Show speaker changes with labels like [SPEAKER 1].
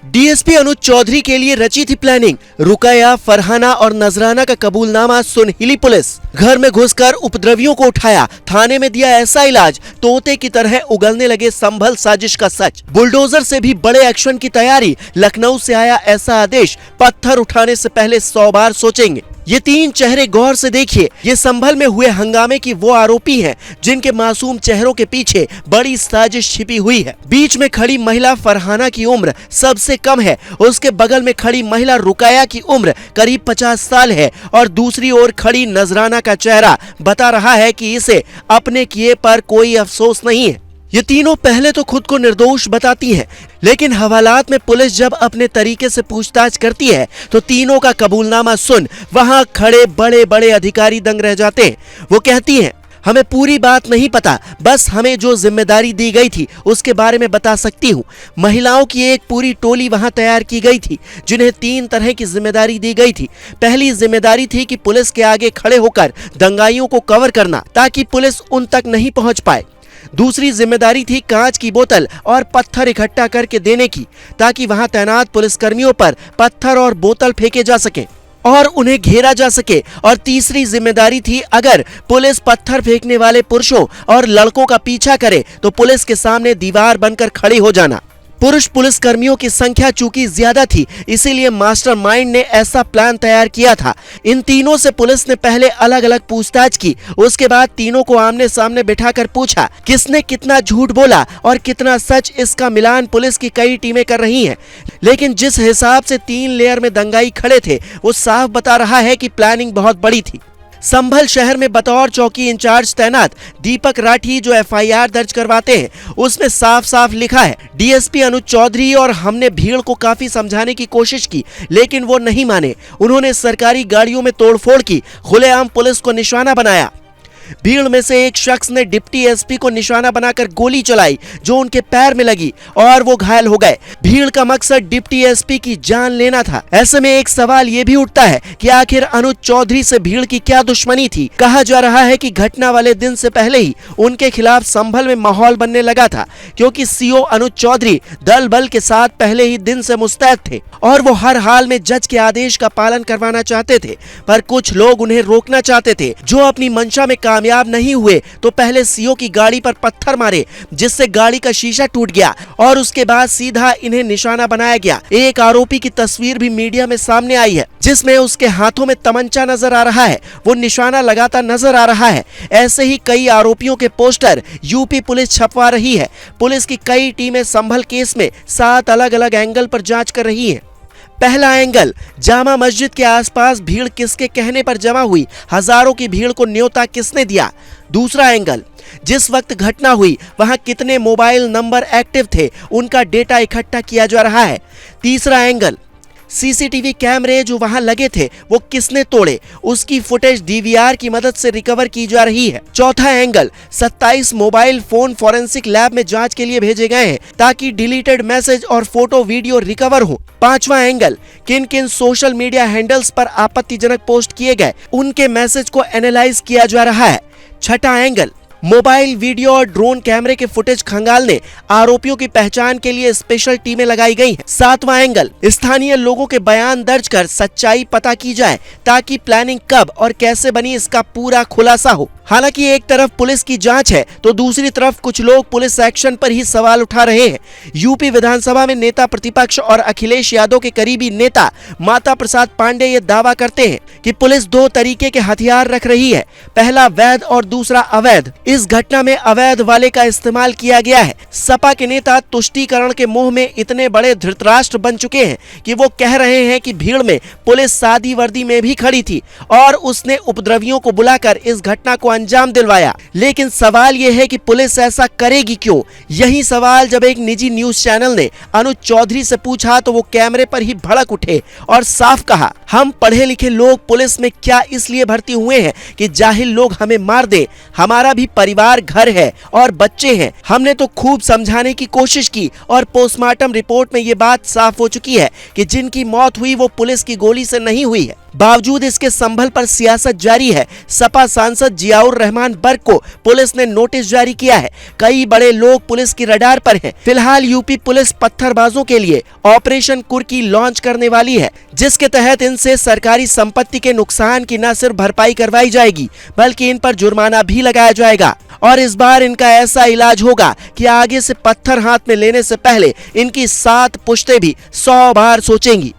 [SPEAKER 1] DSP अनुज चौधरी के लिए रची थी प्लानिंग। रुकैया, फरहाना और नजराना का कबूलनामा सुन हिली पुलिस। घर में घुसकर उपद्रवियों को उठाया, थाने में दिया ऐसा इलाज, तोते की तरह उगलने लगे संभल साजिश का सच। बुलडोजर से भी बड़े एक्शन की तैयारी। लखनऊ से आया ऐसा आदेश, पत्थर उठाने से पहले 100 बार सोचेंगे। ये तीन चेहरे गौर से देखिए। ये संभल में हुए हंगामे की वो आरोपी हैं जिनके मासूम चेहरों के पीछे बड़ी साजिश छिपी हुई है। बीच में खड़ी महिला फरहाना की उम्र सबसे कम है। उसके बगल में खड़ी महिला रुकैया की उम्र करीब 50 साल है और दूसरी ओर खड़ी नजराना का चेहरा बता रहा है कि इसे अपने किए पर कोई अफसोस नहीं है। ये तीनों पहले तो खुद को निर्दोष बताती हैं, लेकिन हवालात में पुलिस जब अपने तरीके से पूछताछ करती है तो तीनों का कबूलनामा सुन वहां खड़े बड़े बड़े अधिकारी दंग रह जाते हैं। वो कहती हैं, हमें पूरी बात नहीं पता, बस हमें जो जिम्मेदारी दी गई थी उसके बारे में बता सकती हूँ। महिलाओं की एक पूरी टोली वहां तैयार की गई थी जिन्हें 3 तरह की जिम्मेदारी दी गई थी। पहली जिम्मेदारी थी कि पुलिस के आगे खड़े होकर दंगाइयों को कवर करना ताकि पुलिस उन तक नहीं पहुंच पाए। दूसरी जिम्मेदारी थी कांच की बोतल और पत्थर इकट्ठा करके देने की ताकि वहां तैनात पुलिसकर्मियों पर पत्थर और बोतल फेंके जा सके और उन्हें घेरा जा सके। और तीसरी जिम्मेदारी थी अगर पुलिस पत्थर फेंकने वाले पुरुषों और लड़कों का पीछा करे तो पुलिस के सामने दीवार बनकर खड़े हो जाना। पुरुष पुलिसकर्मियों की संख्या चूंकि ज्यादा थी, इसीलिए मास्टरमाइंड ने ऐसा प्लान तैयार किया था। इन तीनों से पुलिस ने पहले अलग अलग पूछताछ की। उसके बाद तीनों को आमने सामने बिठाकर पूछा किसने कितना झूठ बोला और कितना सच। इसका मिलान पुलिस की कई टीमें कर रही हैं, लेकिन जिस हिसाब से 3 लेयर में दंगाई खड़े थे वो साफ बता रहा है कि प्लानिंग बहुत बड़ी थी। संभल शहर में बतौर चौकी इंचार्ज तैनात दीपक राठी जो एफआईआर दर्ज करवाते हैं उसमें साफ साफ लिखा है, डीएसपी अनुज चौधरी और हमने भीड़ को काफी समझाने की कोशिश की लेकिन वो नहीं माने। उन्होंने सरकारी गाड़ियों में तोड़फोड़ की, खुलेआम पुलिस को निशाना बनाया। भीड़ में से एक शख्स ने डिप्टी एसपी को निशाना बनाकर गोली चलाई जो उनके पैर में लगी और वो घायल हो गए। भीड़ का मकसद डिप्टी एसपी की जान लेना था। ऐसे में एक सवाल ये भी उठता है कि आखिर अनुज चौधरी से भीड़ की क्या दुश्मनी थी। कहा जा रहा है कि घटना वाले दिन से पहले ही उनके खिलाफ संभल में माहौल बनने लगा था, क्योंकि सीओ अनुज चौधरी दल बल के साथ पहले ही दिन से मुस्तैद थे और वो हर हाल में जज के आदेश का पालन करवाना चाहते थे। पर कुछ लोग उन्हें रोकना चाहते थे जो अपनी मंशा में कामयाब नहीं हुए तो पहले सीओ की गाड़ी पर पत्थर मारे जिससे गाड़ी का शीशा टूट गया और उसके बाद सीधा इन्हें निशाना बनाया गया। एक आरोपी की तस्वीर भी मीडिया में सामने आई है जिसमें उसके हाथों में तमंचा नजर आ रहा है, वो निशाना लगाता नजर आ रहा है। ऐसे ही कई आरोपियों के पोस्टर यूपी पुलिस छपवा रही है। पुलिस की कई टीमें संभल केस में 7 अलग अलग एंगल पर जांच कर रही हैं। पहला एंगल, जामा मस्जिद के आसपास भीड़ किसके कहने पर जमा हुई, हजारों की भीड़ को न्योता किसने दिया। दूसरा एंगल, जिस वक्त घटना हुई वहां कितने मोबाइल नंबर एक्टिव थे, उनका डेटा इकट्ठा किया जा रहा है। तीसरा एंगल, सीसीटीवी कैमरे जो वहां लगे थे वो किसने तोड़े, उसकी फुटेज डीवीआर की मदद से रिकवर की जा रही है। चौथा angle, 27 mobile phone forensic lab में जांच के लिए भेजे गए हैं ताकि डिलीटेड मैसेज और फोटो वीडियो रिकवर हो। पांचवा एंगल, किन किन सोशल मीडिया हैंडल्स पर आपत्तिजनक पोस्ट किए गए उनके मैसेज को एनालाइज किया जा रहा है। छठा एंगल, मोबाइल वीडियो और ड्रोन कैमरे के फुटेज खंगालने, आरोपियों की पहचान के लिए स्पेशल टीमें लगाई गई हैं। सातवां एंगल, स्थानीय लोगों के बयान दर्ज कर सच्चाई पता की जाए ताकि प्लानिंग कब और कैसे बनी इसका पूरा खुलासा हो। हालांकि एक तरफ पुलिस की जांच है तो दूसरी तरफ कुछ लोग पुलिस एक्शन पर ही सवाल उठा रहे हैं। यूपी विधानसभा में नेता प्रतिपक्ष और अखिलेश यादव के करीबी नेता माता प्रसाद पांडे ये दावा करते हैं कि पुलिस 2 तरीके के हथियार रख रही है, पहला वैध और दूसरा अवैध। इस घटना में अवैध वाले का इस्तेमाल किया गया है। सपा के नेता तुष्टीकरण के मोह में इतने बड़े धृतराष्ट्र बन चुके हैं कि वो कह रहे हैं कि भीड़ में पुलिस सादी वर्दी में भी खड़ी थी और उसने उपद्रवियों को बुलाकर इस घटना को अंजाम दिलवाया। लेकिन सवाल यह है कि पुलिस ऐसा करेगी क्यों? यही सवाल जब एक निजी न्यूज चैनल ने अनुज चौधरी से पूछा तो वो कैमरे पर ही भड़क उठे और साफ कहा, हम पढ़े लिखे लोग पुलिस में क्या इसलिए भर्ती हुए हैं कि जाहिल लोग हमें मार दे? हमारा भी परिवार, घर है और बच्चे हैं। हमने तो खूब समझाने की कोशिश की और पोस्टमार्टम रिपोर्ट में ये बात साफ हो चुकी है कि जिनकी मौत हुई वो पुलिस की गोली से नहीं हुई है। बावजूद इसके संभल पर सियासत जारी है। सपा सांसद जियाउर रहमान बर्क को पुलिस ने नोटिस जारी किया है। कई बड़े लोग पुलिस की रडार पर हैं। फिलहाल यूपी पुलिस पत्थरबाजों के लिए ऑपरेशन कुर्की लॉन्च करने वाली है, जिसके तहत इनसे सरकारी संपत्ति के नुकसान की न सिर्फ भरपाई करवाई जाएगी बल्कि इन पर जुर्माना भी लगाया जाएगा। और इस बार इनका ऐसा इलाज होगा कि आगे से पत्थर हाथ में लेने से पहले इनकी 7 पुश्तें भी 100 बार सोचेंगी।